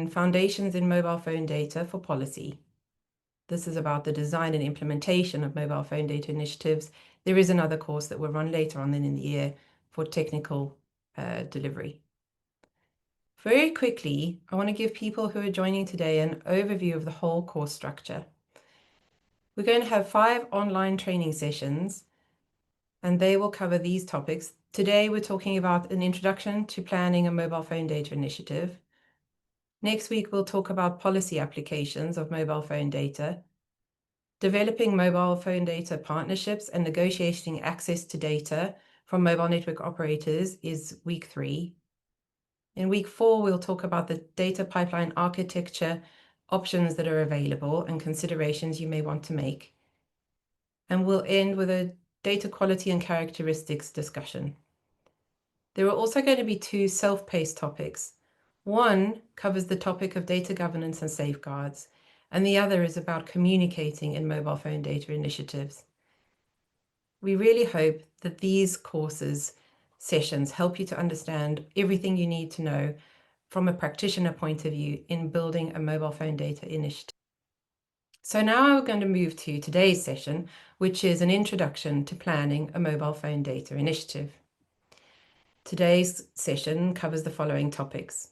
Foundations in Mobile Phone Data for Policy. This is about the design and implementation of mobile phone data initiatives. There is another course that will run later on in the year for technical delivery. Very quickly, I want to give people who are joining today an overview of the whole course structure. We're going to have 5 online training sessions, and they will cover these topics. Today, we're talking about an introduction to planning a mobile phone data initiative. Next week, we'll talk about policy applications of mobile phone data, developing mobile phone data partnerships and negotiating access to data from mobile network operators is week 3. In week 4, we'll talk about the data pipeline architecture options that are available and considerations you may want to make. And we'll end with a data quality and characteristics discussion. There are also going to be 2 self-paced topics. One covers the topic of data governance and safeguards, and the other is about communicating in mobile phone data initiatives. We really hope that these courses sessions help you to understand everything you need to know from a practitioner point of view in building a mobile phone data initiative. So now we're going to move to today's session, which is an introduction to planning a mobile phone data initiative. Today's session covers the following topics.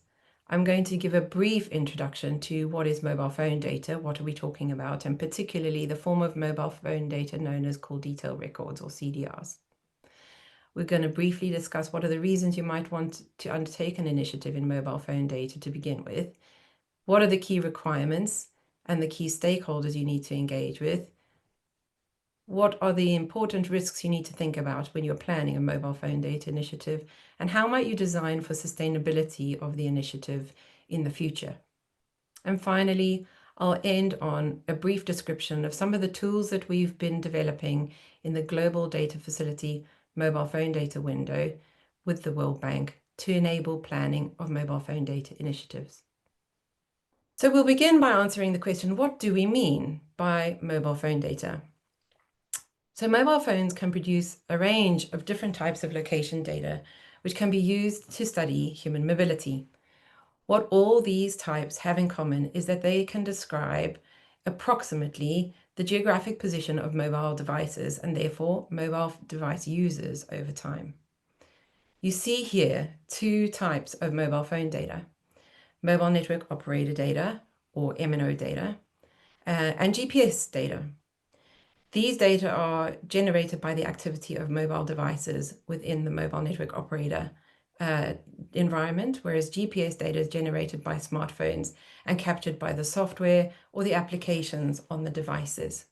I'm going to give a brief introduction to what is mobile phone data, what are we talking about, and particularly the form of mobile phone data known as call detail records or CDRs. We're going to briefly discuss what are the reasons you might want to undertake an initiative in mobile phone data to begin with, what are the key requirements and the key stakeholders you need to engage with, what are the important risks you need to think about when you're planning a mobile phone data initiative, and how might you design for sustainability of the initiative in the future. And finally, I'll end on a brief description of some of the tools that we've been developing in the Global Data Facility mobile phone data window with the World Bank to enable planning of mobile phone data initiatives. So we'll begin by answering the question, what do we mean by mobile phone data? So mobile phones can produce a range of different types of location data, which can be used to study human mobility. What all these types have in common is that they can describe approximately the geographic position of mobile devices and therefore mobile device users over time. You see here 2 types of mobile phone data: mobile network operator data, or MNO data, and GPS data. These data are generated by the activity of mobile devices within the mobile network operator environment, whereas GPS data is generated by smartphones and captured by the software or the applications on the devices.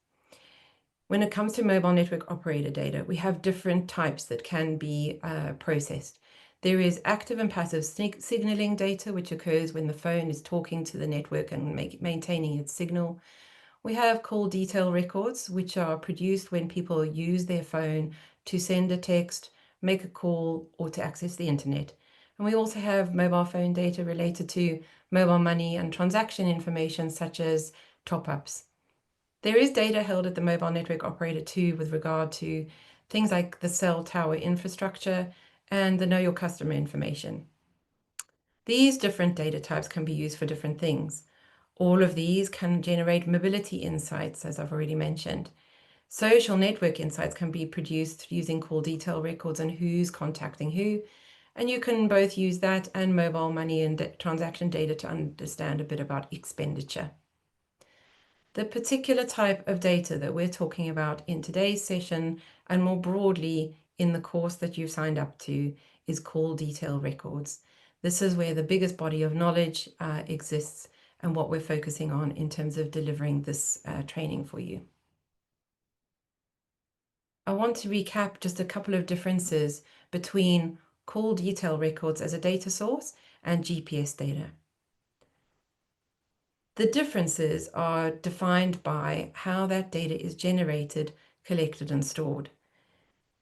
When it comes to mobile network operator data, we have different types that can be processed. There is active and passive signaling data, which occurs when the phone is talking to the network and maintaining its signal. We have call detail records, which are produced when people use their phone to send a text, make a call, or to access the internet. And we also have mobile phone data related to mobile money and transaction information, such as top-ups. There is data held at the mobile network operator too with regard to things like the cell tower infrastructure and the know your customer information. These different data types can be used for different things. All of these can generate mobility insights, as I've already mentioned. Social network insights can be produced using call detail records and who's contacting who, and you can both use that and mobile money and transaction data to understand a bit about expenditure. The particular type of data that we're talking about in today's session, and more broadly in the course that you've signed up to, is call detail records. This is where the biggest body of knowledge exists and what we're focusing on in terms of delivering this training for you. I want to recap just a couple of differences between call detail records as a data source and GPS data. The differences are defined by how that data is generated, collected, and stored.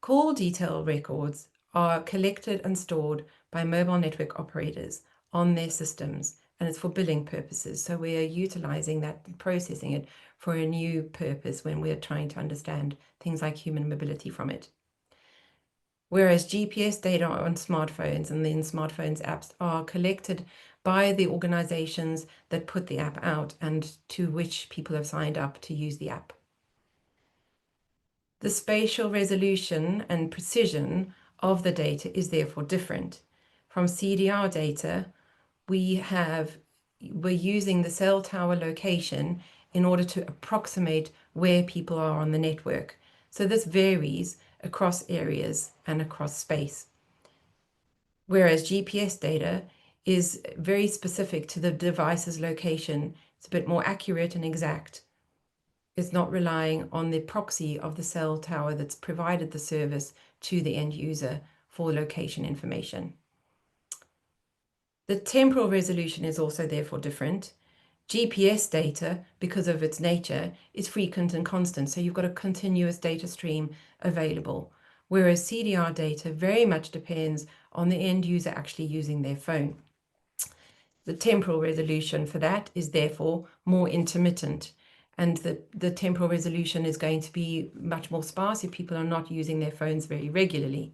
Call detail records are collected and stored by mobile network operators on their systems, and it's for billing purposes. So we are utilizing that and processing it for a new purpose when we're trying to understand things like human mobility from it. whereas GPS data on smartphones and then smartphones apps are collected by the organizations that put the app out and to which people have signed up to use the app. The spatial resolution and precision of the data is therefore different. From CDR data, we're using the cell tower location in order to approximate where people are on the network. So this varies across areas and across space. Whereas GPS data is very specific to the device's location. It's a bit more accurate and exact. It's not relying on the proxy of the cell tower that's provided the service to the end user for location information. The temporal resolution is also therefore different. GPS data, because of its nature, is frequent and constant, so you've got a continuous data stream available, whereas CDR data very much depends on the end user actually using their phone. The temporal resolution for that is therefore more intermittent, and the temporal resolution is going to be much more sparse if people are not using their phones very regularly.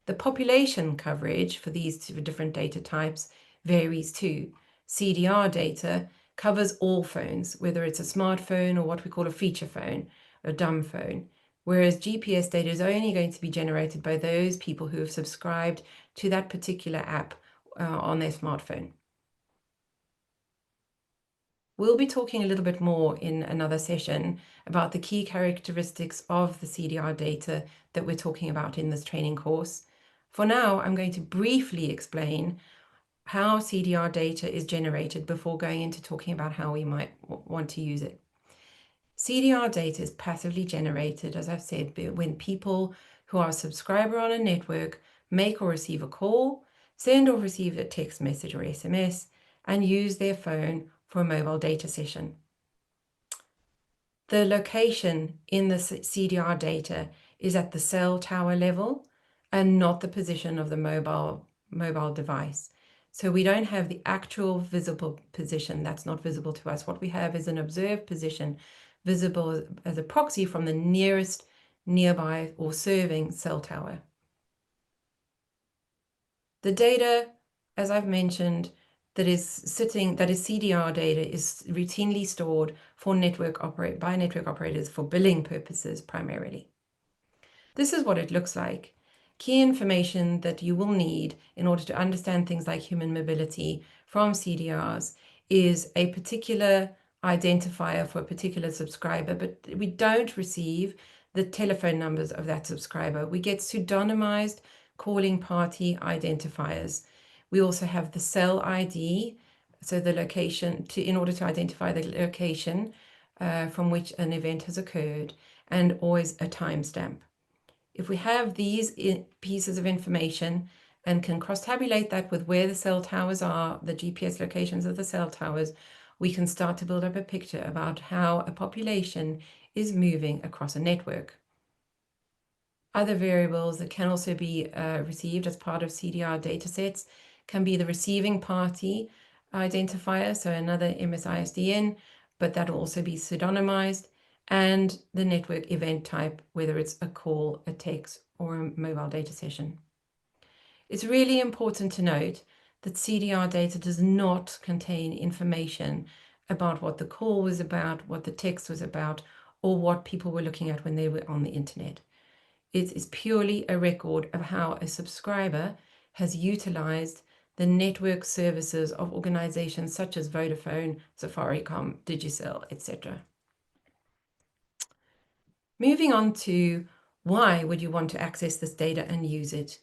The population coverage for these two different data types varies too. CDR data covers all phones, whether it's a smartphone or what we call a feature phone, a dumb phone, whereas GPS data is only going to be generated by those people who have subscribed to that particular app on their smartphone. We'll be talking a little bit more in another session about the key characteristics of the CDR data that we're talking about in this training course. For now, I'm going to briefly explain how CDR data is generated before going into talking about how we might want to use it. CDR data is passively generated, as I've said, when people who are a subscriber on a network make or receive a call, send or receive a text message or SMS, and use their phone for a mobile data session. The location in the CDR data is at the cell tower level and not the position of the mobile device. So we don't have the actual visible position. That's not visible to us. What we have is an observed position visible as a proxy from the nearest nearby or serving cell tower. The data, as I've mentioned, that is CDR data is routinely stored by network operators for billing purposes primarily. This is what it looks like. Key information that you will need in order to understand things like human mobility from CDRs is a particular identifier for a particular subscriber, but we don't receive the telephone numbers of that subscriber. We get pseudonymized calling party identifiers. We also have the cell ID, so the location, in order to identify the location from which an event has occurred, and always a timestamp. If we have these pieces of information and can cross-tabulate that with where the cell towers are, the GPS locations of the cell towers, we can start to build up a picture about how a population is moving across a network. Other variables that can also be received as part of CDR datasets can be the receiving party identifier, so another MSISDN, but that will also be pseudonymized, and the network event type, whether it's a call, a text, or a mobile data session. It's really important to note that CDR data does not contain information about what the call was about, what the text was about, or what people were looking at when they were on the internet. It is purely a record of how a subscriber has utilized the network services of organizations such as Vodafone, Safaricom, Digicel, etc. Moving on to why would you want to access this data and use it?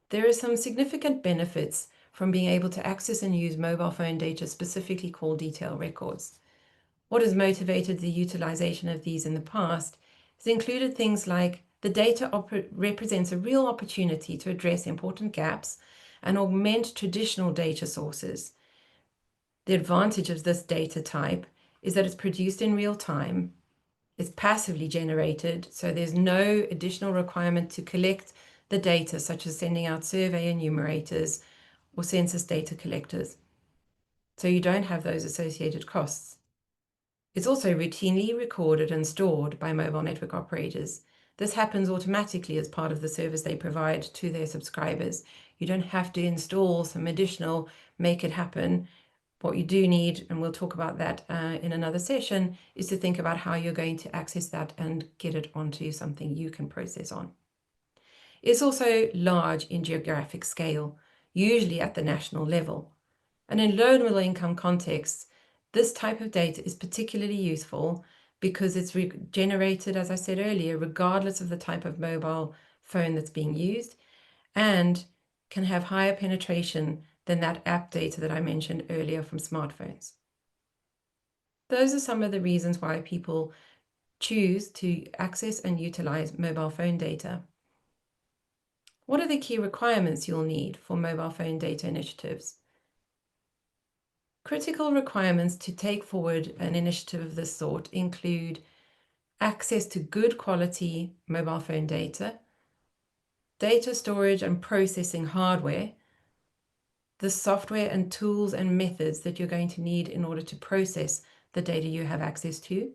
There are some significant benefits from being able to access and use mobile phone data, specifically call detail records. What has motivated the utilization of these in the past has included things like the data represents a real opportunity to address important gaps and augment traditional data sources. The advantage of this data type is that it's produced in real time, it's passively generated, so there's no additional requirement to collect the data, such as sending out survey enumerators or census data collectors. So you don't have those associated costs. It's also routinely recorded and stored by mobile network operators. This happens automatically as part of the service they provide to their subscribers. You don't have to install some additional make it happen. What you do need, and we'll talk about that in another session, is to think about how you're going to access that and get it onto something you can process on. It's also large in geographic scale, usually at the national level. And in low and middle income contexts, this type of data is particularly useful because it's generated, as I said earlier, regardless of the type of mobile phone that's being used, and can have higher penetration than that app data that I mentioned earlier from smartphones. Those are some of the reasons why people choose to access and utilize mobile phone data. What are the key requirements you'll need for mobile phone data initiatives? Critical requirements to take forward an initiative of this sort include access to good quality mobile phone data, data storage and processing hardware, the software and tools and methods that you're going to need in order to process the data you have access to,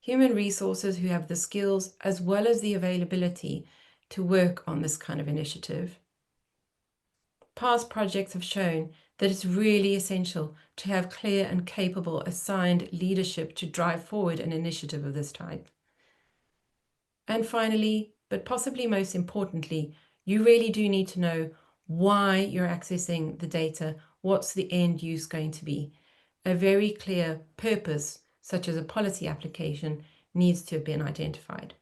human resources who have the skills as well as the availability to work on this kind of initiative. Past projects have shown that it's really essential to have clear and capable assigned leadership to drive forward an initiative of this type. And finally, but possibly most importantly, you really do need to know why you're accessing the data. What's the end use going to be? A very clear purpose, such as a policy application, needs to have been identified.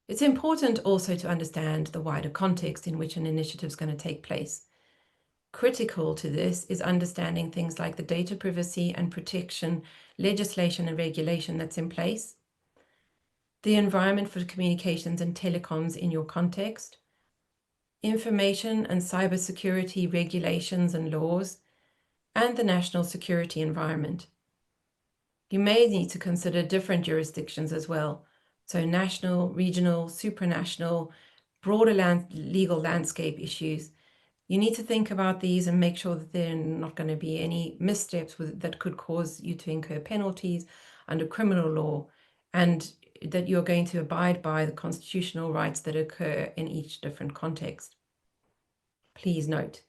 It's important also to understand the wider context in which an initiative is going to take place. Critical to this is understanding things like the data privacy and protection legislation and regulation that's in place, the environment for communications and telecoms in your context, information and cybersecurity regulations and laws, and the national security environment. You may need to consider different jurisdictions as well, so national, regional, supranational, broader legal landscape issues. You need to think about these and make sure that there are not going to be any missteps that could cause you to incur penalties under criminal law, and that you're going to abide by the constitutional rights that occur in each different context. Please note,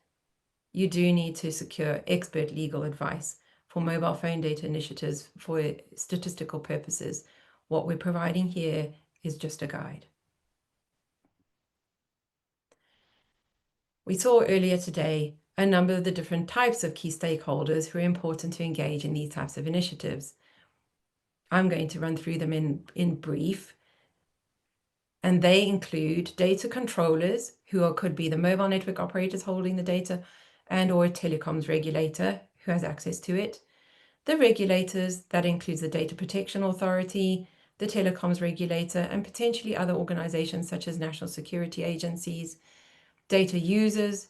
you do need to secure expert legal advice for mobile phone data initiatives for statistical purposes. What we're providing here is just a guide. We saw earlier today a number of the different types of key stakeholders who are important to engage in these types of initiatives. I'm going to run through them in brief, and they include data controllers, who could be the mobile network operators holding the data, and or a telecoms regulator who has access to it. The regulators, that includes the Data Protection Authority, the telecoms regulator, and potentially other organizations such as national security agencies. Data users,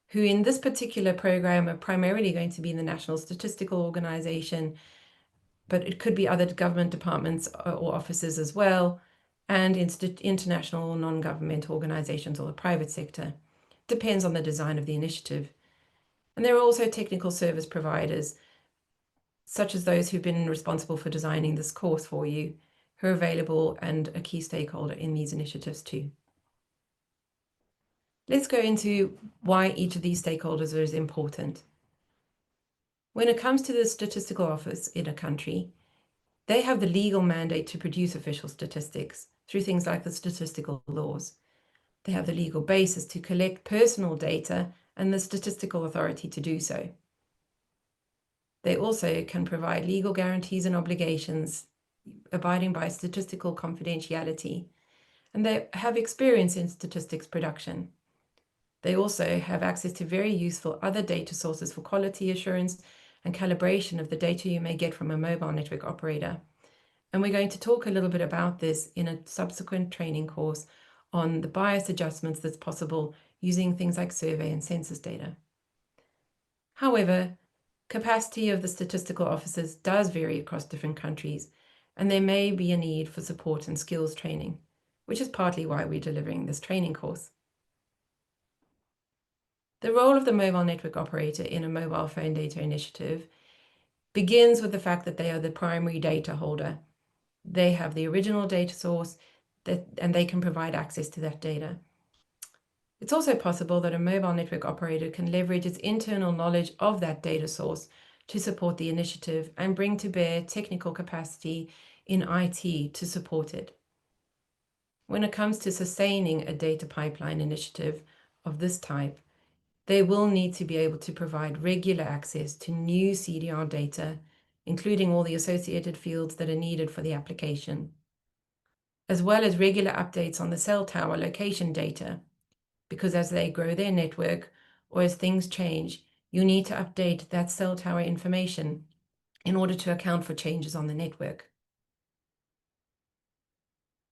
who in this particular program are primarily going to be in the National Statistical Organization, but it could be other government departments or offices as well, and international non-governmental organizations or the private sector. Depends on the design of the initiative. And there are also technical service providers, such as those who've been responsible for designing this course for you, who are available and a key stakeholder in these initiatives too. Let's go into why each of these stakeholders is important. When it comes to the statistical office in a country, they have the legal mandate to produce official statistics through things like the statistical laws. They have the legal basis to collect personal data and the statistical authority to do so. They also can provide legal guarantees and obligations, abiding by statistical confidentiality, and they have experience in statistics production. They also have access to very useful other data sources for quality assurance and calibration of the data you may get from a mobile network operator. And we're going to talk a little bit about this in a subsequent training course on the bias adjustments that's possible using things like survey and census data. However, capacity of the statistical officers does vary across different countries, and there may be a need for support and skills training, which is partly why we're delivering this training course. The role of the mobile network operator in a mobile phone data initiative begins with the fact that they are the primary data holder. They have the original data source and they can provide access to that data. It's also possible that a mobile network operator can leverage its internal knowledge of that data source to support the initiative and bring to bear technical capacity in IT to support it. When it comes to sustaining a data pipeline initiative of this type, they will need to be able to provide regular access to new CDR data, including all the associated fields that are needed for the application, as well as regular updates on the cell tower location data, because as they grow their network or as things change, you need to update that cell tower information in order to account for changes on the network.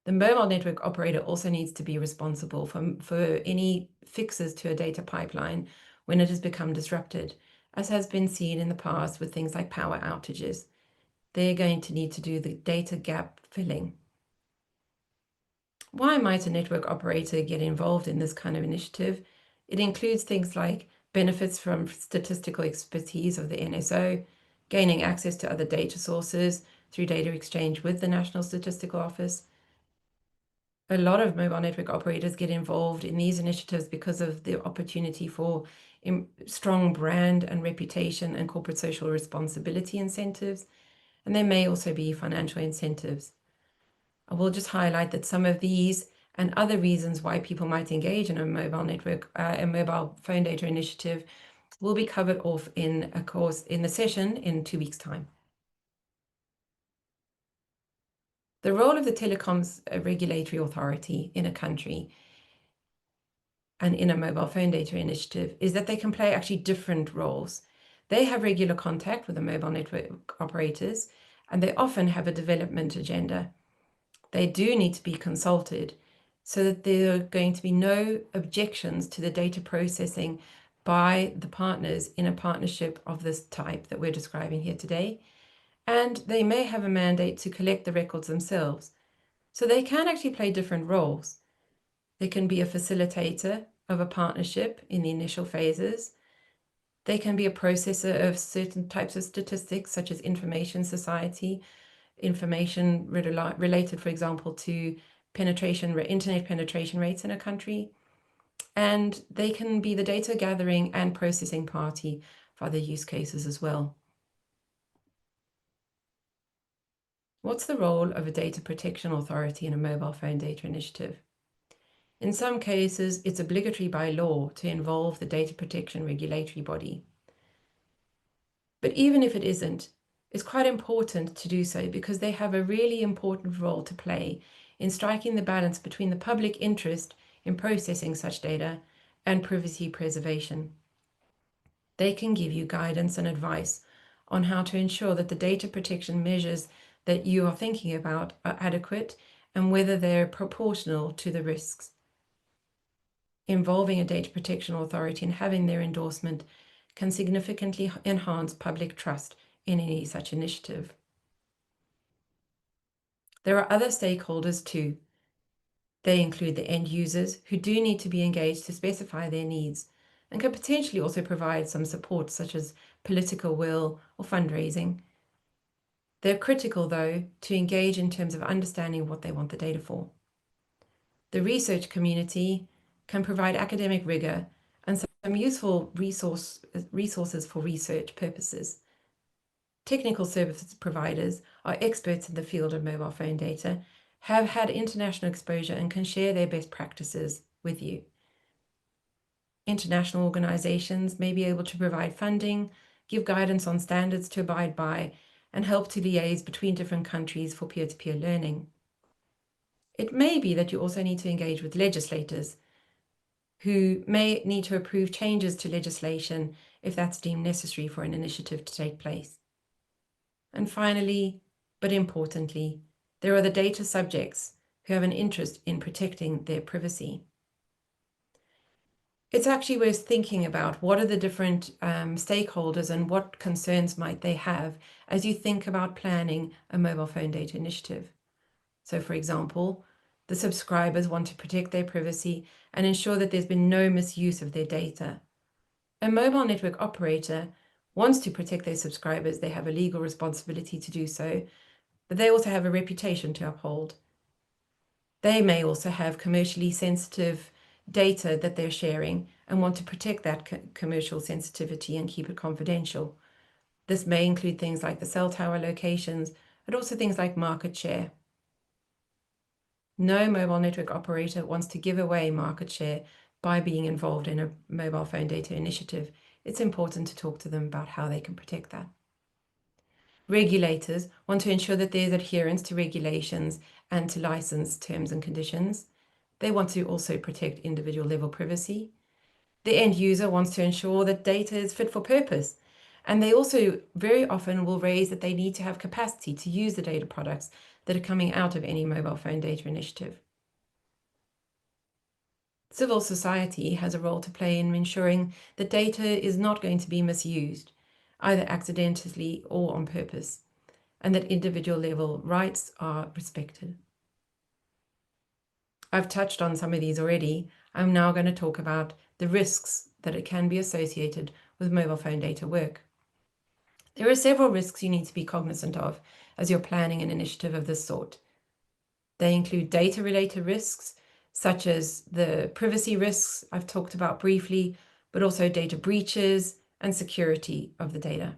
The mobile network operator also needs to be responsible for any fixes to a data pipeline when it has become disrupted, as has been seen in the past with things like power outages. They're going to need to do the data gap filling. Why might a network operator get involved in this kind of initiative? It includes things like benefits from statistical expertise of the NSO, gaining access to other data sources through data exchange with the National Statistical Office. A lot of mobile network operators get involved in these initiatives because of the opportunity for strong brand and reputation and corporate social responsibility incentives, and there may also be financial incentives. I will just highlight that some of these and other reasons why people might engage in a mobile network, a mobile phone data initiative, will be covered off in a course in the session in 2 weeks' time. The role of the telecoms regulatory authority in a country and in a mobile phone data initiative is that they can play actually different roles. They have regular contact with the mobile network operators, and they often have a development agenda. They do need to be consulted so that there are going to be no objections to the data processing by the partners in a partnership of this type that we're describing here today. And they may have a mandate to collect the records themselves. So they can actually play different roles. They can be a facilitator of a partnership in the initial phases. They can be a processor of certain types of statistics, such as information society, information related, for example, to internet penetration rates in a country. And they can be the data gathering and processing party for other use cases as well. What's the role of a data protection authority in a mobile phone data initiative? In some cases, it's obligatory by law to involve the data protection regulatory body. But even if it isn't, it's quite important to do so because they have a really important role to play in striking the balance between the public interest in processing such data and privacy preservation. They can give you guidance and advice on how to ensure that the data protection measures that you are thinking about are adequate and whether they're proportional to the risks. Involving a data protection authority and having their endorsement can significantly enhance public trust in any such initiative. There are other stakeholders too. They include the end users who do need to be engaged to specify their needs and can potentially also provide some support such as political will or fundraising. They're critical, though, to engage in terms of understanding what they want the data for. The research community can provide academic rigor and some useful resources for research purposes. Technical services providers are experts in the field of mobile phone data, have had international exposure and can share their best practices with you. International organizations may be able to provide funding, give guidance on standards to abide by, and help to liaise between different countries for peer-to-peer learning. It may be that you also need to engage with legislators who may need to approve changes to legislation if that's deemed necessary for an initiative to take place. And finally, but importantly, there are the data subjects who have an interest in protecting their privacy. It's actually worth thinking about what are the different stakeholders and what concerns might they have as you think about planning a mobile phone data initiative. So, for example, the subscribers want to protect their privacy and ensure that there's been no misuse of their data. A mobile network operator wants to protect their subscribers. They have a legal responsibility to do so, but they also have a reputation to uphold. They may also have commercially sensitive data that they're sharing and want to protect that commercial sensitivity and keep it confidential. This may include things like the cell tower locations, but also things like market share. No mobile network operator wants to give away market share by being involved in a mobile phone data initiative. It's important to talk to them about how they can protect that. Regulators want to ensure that there's adherence to regulations and to license terms and conditions. They want to also protect individual level privacy. The end user wants to ensure that data is fit for purpose. And they also very often will raise that they need to have capacity to use the data products that are coming out of any mobile phone data initiative. Civil society has a role to play in ensuring that data is not going to be misused, either accidentally or on purpose, and that individual level rights are respected. I've touched on some of these already. I'm now going to talk about the risks that it can be associated with mobile phone data work. There are several risks you need to be cognizant of as you're planning an initiative of this sort. They include data-related risks, such as the privacy risks I've talked about briefly, but also data breaches and security of the data.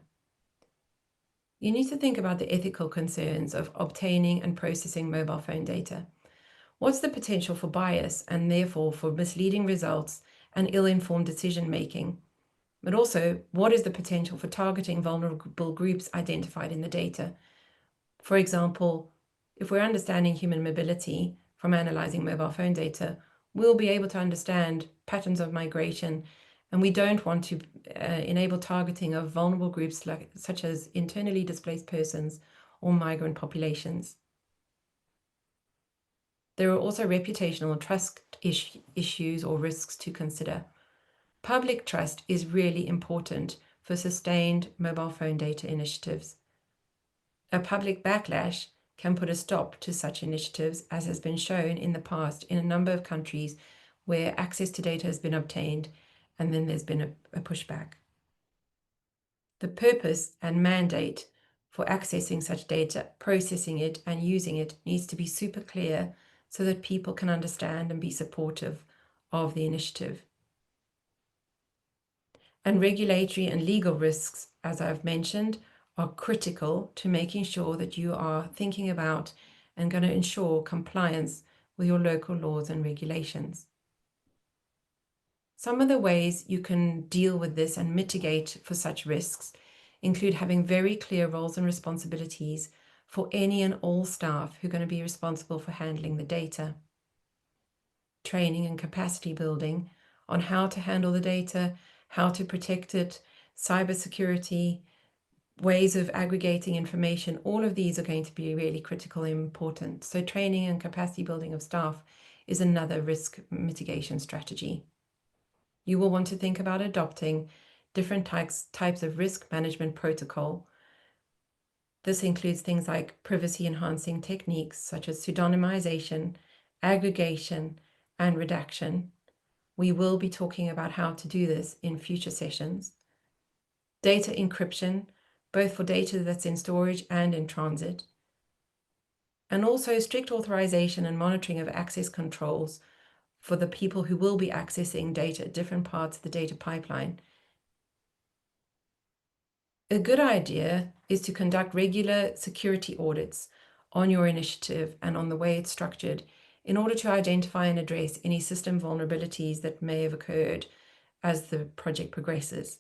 You need to think about the ethical concerns of obtaining and processing mobile phone data. What's the potential for bias and therefore for misleading results and ill-informed decision-making? But also, what is the potential for targeting vulnerable groups identified in the data? For example, if we're understanding human mobility from analyzing mobile phone data, we'll be able to understand patterns of migration, and we don't want to enable targeting of vulnerable groups such as internally displaced persons or migrant populations. There are also reputational trust issues or risks to consider. Public trust is really important for sustained mobile phone data initiatives. A public backlash can put a stop to such initiatives, as has been shown in the past in a number of countries where access to data has been obtained and then there's been a pushback. The purpose and mandate for accessing such data, processing it and using it needs to be super clear so that people can understand and be supportive of the initiative. And regulatory and legal risks, as I've mentioned, are critical to making sure that you are thinking about and going to ensure compliance with your local laws and regulations. Some of the ways you can deal with this and mitigate for such risks include having very clear roles and responsibilities for any and all staff who are going to be responsible for handling the data. Training and capacity building on how to handle the data, how to protect it, cybersecurity, ways of aggregating information, all of these are going to be really critical and important. So training and capacity building of staff is another risk mitigation strategy. You will want to think about adopting different types of risk management protocol. This includes things like privacy enhancing techniques such as pseudonymization, aggregation, and redaction. We will be talking about how to do this in future sessions. Data encryption, both for data that's in storage and in transit. And also strict authorization and monitoring of access controls for the people who will be accessing data at different parts of the data pipeline. A good idea is to conduct regular security audits on your initiative and on the way it's structured in order to identify and address any system vulnerabilities that may have occurred as the project progresses.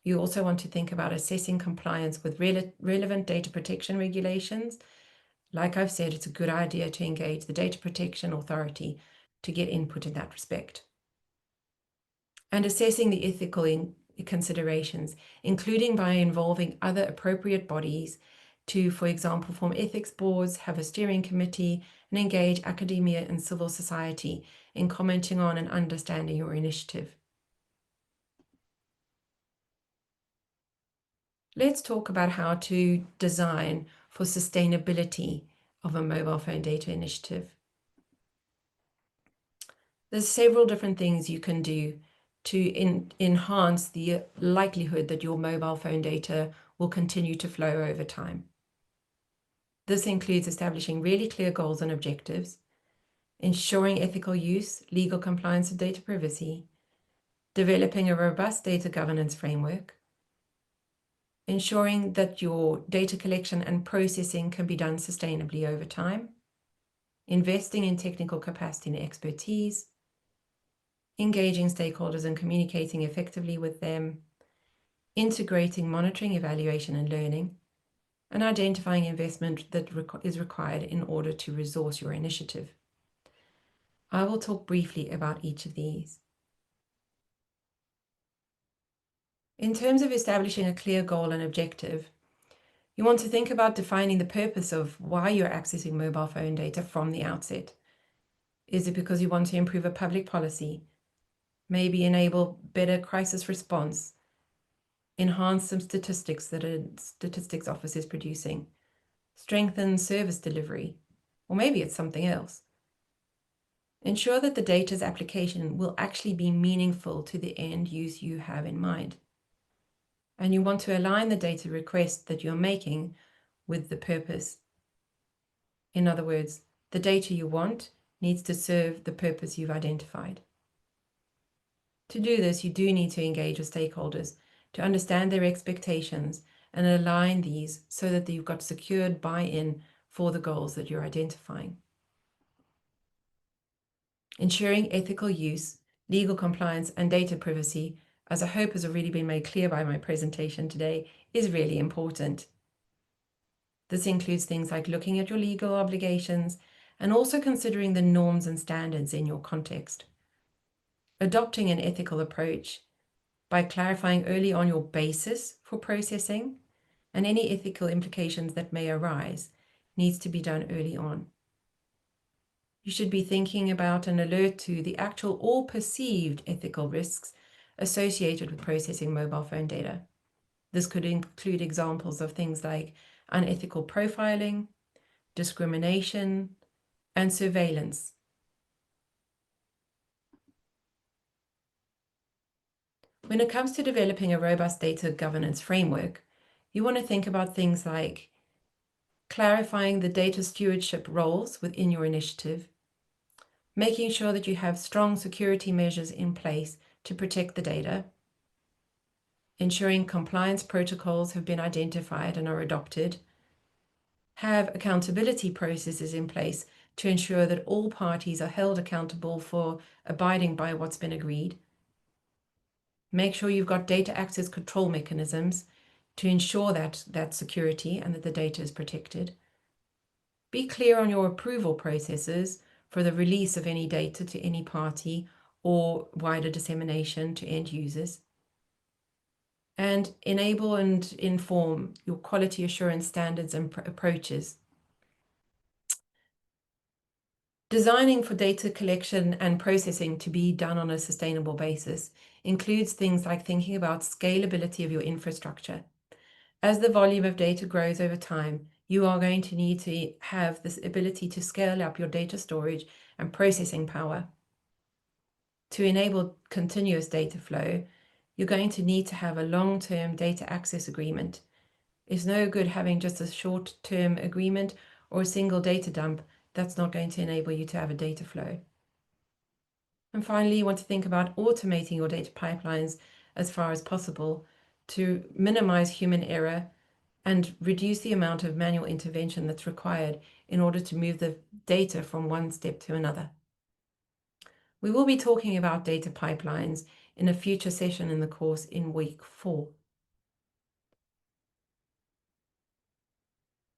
You also want to think about assessing compliance with relevant data protection regulations. Like I've said, it's a good idea to engage the Data Protection Authority to get input in that respect. And assessing the ethical considerations, including by involving other appropriate bodies to, for example, form ethics boards, have a steering committee, and engage academia and civil society in commenting on and understanding your initiative. Let's talk about how to design for sustainability of a mobile phone data initiative. There's several different things you can do to enhance the likelihood that your mobile phone data will continue to flow over time. This includes establishing really clear goals and objectives, ensuring ethical use, legal compliance with data privacy, developing a robust data governance framework, ensuring that your data collection and processing can be done sustainably over time, investing in technical capacity and expertise, engaging stakeholders and communicating effectively with them, integrating monitoring, evaluation, and learning, and identifying investment that is required in order to resource your initiative. I will talk briefly about each of these. In terms of establishing a clear goal and objective, you want to think about defining the purpose of why you're accessing mobile phone data from the outset. Is it because you want to improve a public policy, maybe enable better crisis response, enhance some statistics that a statistics office is producing, strengthen service delivery, or maybe it's something else? Ensure that the data's application will actually be meaningful to the end use you have in mind. And you want to align the data request that you're making with the purpose. In other words, the data you want needs to serve the purpose you've identified. To do this, you do need to engage with stakeholders to understand their expectations and align these so that you've got secured buy-in for the goals that you're identifying. Ensuring ethical use, legal compliance, and data privacy, as I hope has already been made clear by my presentation today, is really important. This includes things like looking at your legal obligations and also considering the norms and standards in your context. Adopting an ethical approach by clarifying early on your basis for processing and any ethical implications that may arise needs to be done early on. You should be thinking about an alert to the actual or perceived ethical risks associated with processing mobile phone data. This could include examples of things like unethical profiling, discrimination, and surveillance. When it comes to developing a robust data governance framework, you want to think about things like clarifying the data stewardship roles within your initiative, making sure that you have strong security measures in place to protect the data, ensuring compliance protocols have been identified and are adopted, have accountability processes in place to ensure that all parties are held accountable for abiding by what's been agreed. Make sure you've got data access control mechanisms to ensure that security and that the data is protected. Be clear on your approval processes for the release of any data to any party or wider dissemination to end users. And enable and inform your quality assurance standards and approaches. Designing for data collection and processing to be done on a sustainable basis includes things like thinking about scalability of your infrastructure. As the volume of data grows over time, you are going to need to have this ability to scale up your data storage and processing power. To enable continuous data flow, you're going to need to have a long-term data access agreement. It's no good having just a short-term agreement or a single data dump. That's not going to enable you to have a data flow. And finally, you want to think about automating your data pipelines as far as possible to minimize human error and reduce the amount of manual intervention that's required in order to move the data from one step to another. We will be talking about data pipelines in a future session in the course in week 4.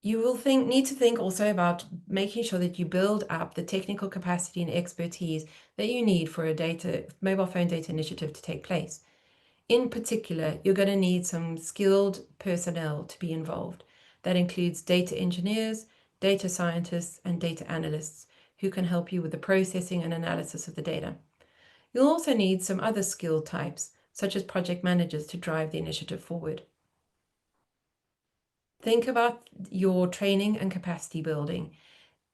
You will need to think also about making sure that you build up the technical capacity and expertise that you need for a mobile phone data initiative to take place. In particular, you're going to need some skilled personnel to be involved. That includes data engineers, data scientists, and data analysts who can help you with the processing and analysis of the data. You'll also need some other skill types, such as project managers, to drive the initiative forward. Think about your training and capacity building.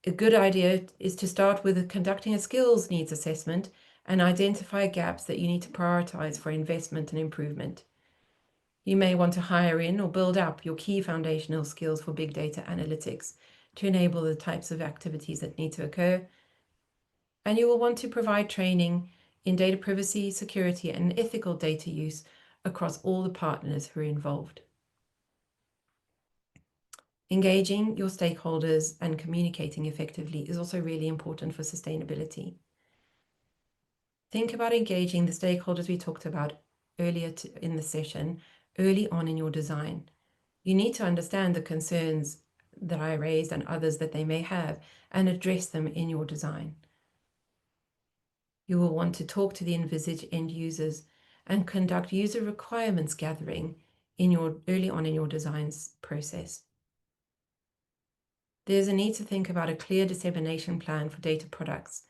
A good idea is to start with conducting a skills needs assessment and identify gaps that you need to prioritize for investment and improvement. You may want to hire in or build up your key foundational skills for big data analytics to enable the types of activities that need to occur. And you will want to provide training in data privacy, security, and ethical data use across all the partners who are involved. Engaging your stakeholders and communicating effectively is also really important for sustainability. Think about engaging the stakeholders we talked about earlier in the session, early on in your design. You need to understand the concerns that I raised and others that they may have and address them in your design. You will want to talk to the envisaged end users and conduct user requirements gathering early on in your design process. There's a need to think about a clear dissemination plan for data products,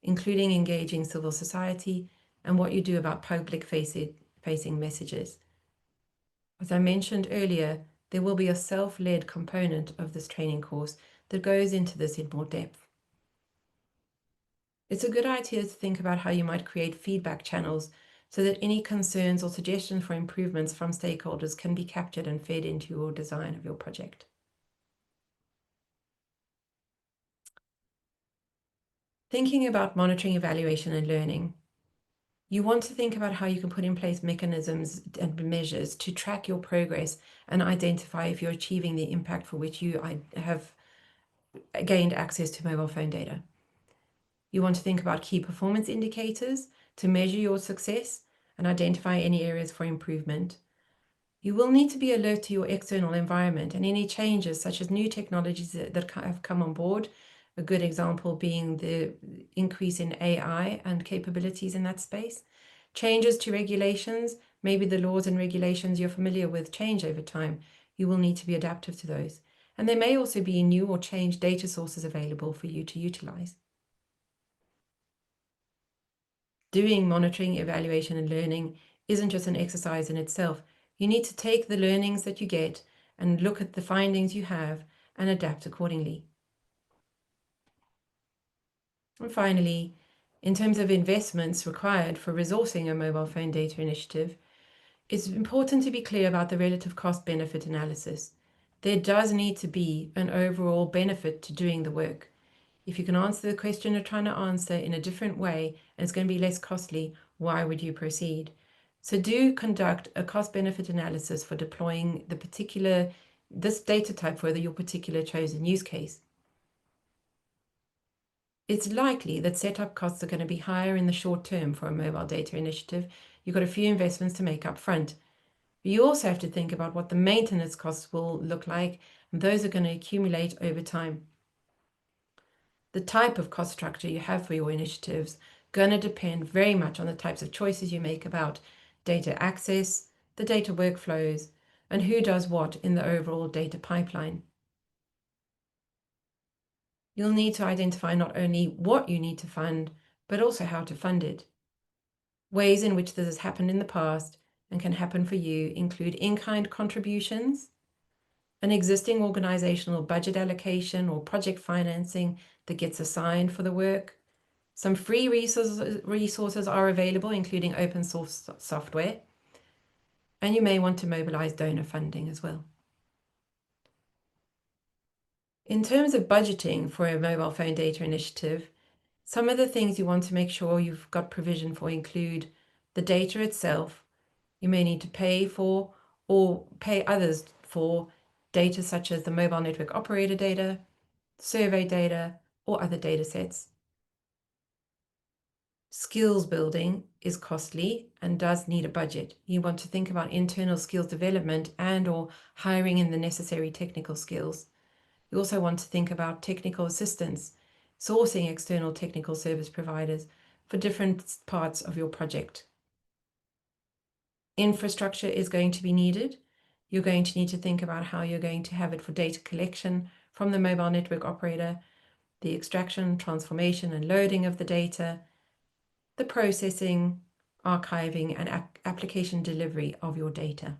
including engaging civil society and what you do about public-facing messages. As I mentioned earlier, there will be a self-led component of this training course that goes into this in more depth. It's a good idea to think about how you might create feedback channels so that any concerns or suggestions for improvements from stakeholders can be captured and fed into your design of your project. Thinking about monitoring, evaluation, and learning. You want to think about how you can put in place mechanisms and measures to track your progress and identify if you're achieving the impact for which you have gained access to mobile phone data. You want to think about key performance indicators to measure your success and identify any areas for improvement. You will need to be alert to your external environment and any changes such as new technologies that have come on board. A good example being the increase in AI and capabilities in that space. Changes to regulations, maybe the laws and regulations you're familiar with change over time. You will need to be adaptive to those. And there may also be new or changed data sources available for you to utilize. Doing monitoring, evaluation, and learning isn't just an exercise in itself. You need to take the learnings that you get and look at the findings you have and adapt accordingly. And finally, in terms of investments required for resourcing a mobile phone data initiative, it's important to be clear about the relative cost-benefit analysis. There does need to be an overall benefit to doing the work. If you can answer the question you're trying to answer in a different way and it's going to be less costly, why would you proceed? So do conduct a cost-benefit analysis for deploying this data type for your particular chosen use case. It's likely that setup costs are going to be higher in the short term for a mobile data initiative. You've got a few investments to make up front. But you also have to think about what the maintenance costs will look like, and those are going to accumulate over time. The type of cost structure you have for your initiatives going to depend very much on the types of choices you make about data access, the data workflows, and who does what in the overall data pipeline. You'll need to identify not only what you need to fund, but also how to fund it. Ways in which this has happened in the past and can happen for you include in-kind contributions, an existing organizational budget allocation or project financing that gets assigned for the work. Some free resources are available, including open source software, and you may want to mobilize donor funding as well. In terms of budgeting for a mobile phone data initiative, some of the things you want to make sure you've got provision for include the data itself. You may need to pay for or pay others for data such as the mobile network operator data, survey data, or other data sets. Skills building is costly and does need a budget. You want to think about internal skills development and or hiring in the necessary technical skills. You also want to think about technical assistance, sourcing external technical service providers for different parts of your project. Infrastructure is going to be needed. You're going to need to think about how you're going to have it for data collection from the mobile network operator, the extraction, transformation, and loading of the data, the processing, archiving, and application delivery of your data.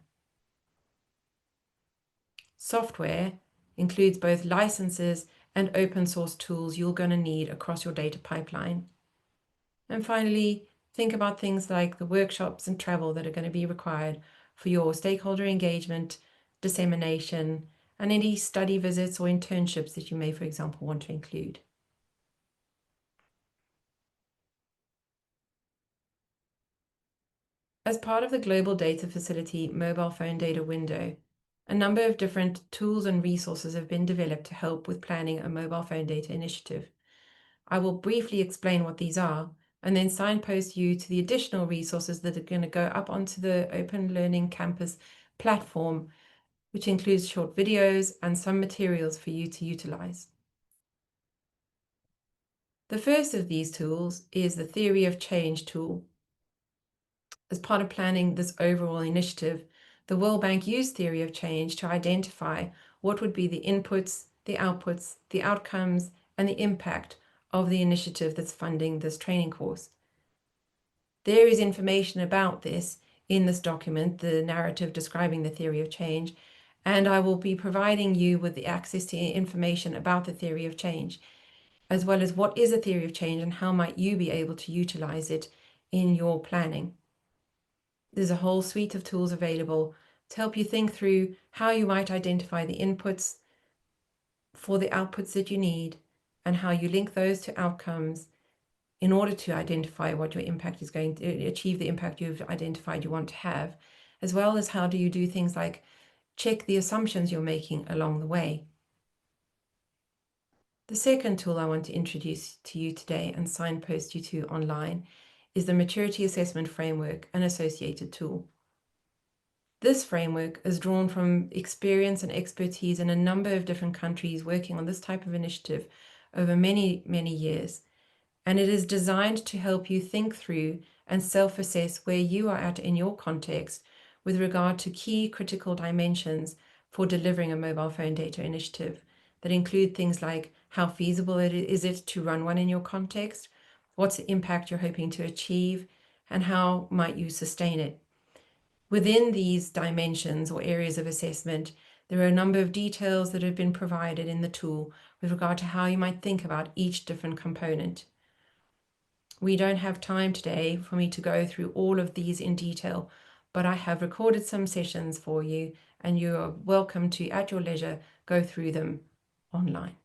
Software includes both licenses and open source tools you're going to need across your data pipeline. And finally, think about things like the workshops and travel that are going to be required for your stakeholder engagement, dissemination, and any study visits or internships that you may, for example, want to include. As part of the Global Data Facility mobile phone data window, a number of different tools and resources have been developed to help with planning a mobile phone data initiative. I will briefly explain what these are and then signpost you to the additional resources that are going to go up onto the Open Learning Campus platform, which includes short videos and some materials for you to utilize. The first of these tools is the Theory of Change tool. As part of planning this overall initiative, the World Bank used theory of change to identify what would be the inputs, the outputs, the outcomes, and the impact of the initiative that's funding this training course. There is information about this in this document, the narrative describing the theory of change, and I will be providing you with the access to information about the theory of change, as well as what is a theory of change and how might you be able to utilize it in your planning. There's a whole suite of tools available to help you think through how you might identify the inputs for the outputs that you need and how you link those to outcomes in order to identify what your impact is going to achieve, the impact you've identified you want to have, as well as how do you do things like check the assumptions you're making along the way. The second tool I want to introduce to you today and signpost you to online is the Maturity Assessment Framework, an associated tool. This framework is drawn from experience and expertise in a number of different countries working on this type of initiative over many, many years. And it is designed to help you think through and self-assess where you are at in your context with regard to key critical dimensions for delivering a mobile phone data initiative that include things like how feasible is it to run one in your context, what's the impact you're hoping to achieve, and how might you sustain it. Within these dimensions or areas of assessment, there are a number of details that have been provided in the tool with regard to how you might think about each different component. We don't have time today for me to go through all of these in detail, but I have recorded some sessions for you, and you are welcome to, at your leisure, go through them online.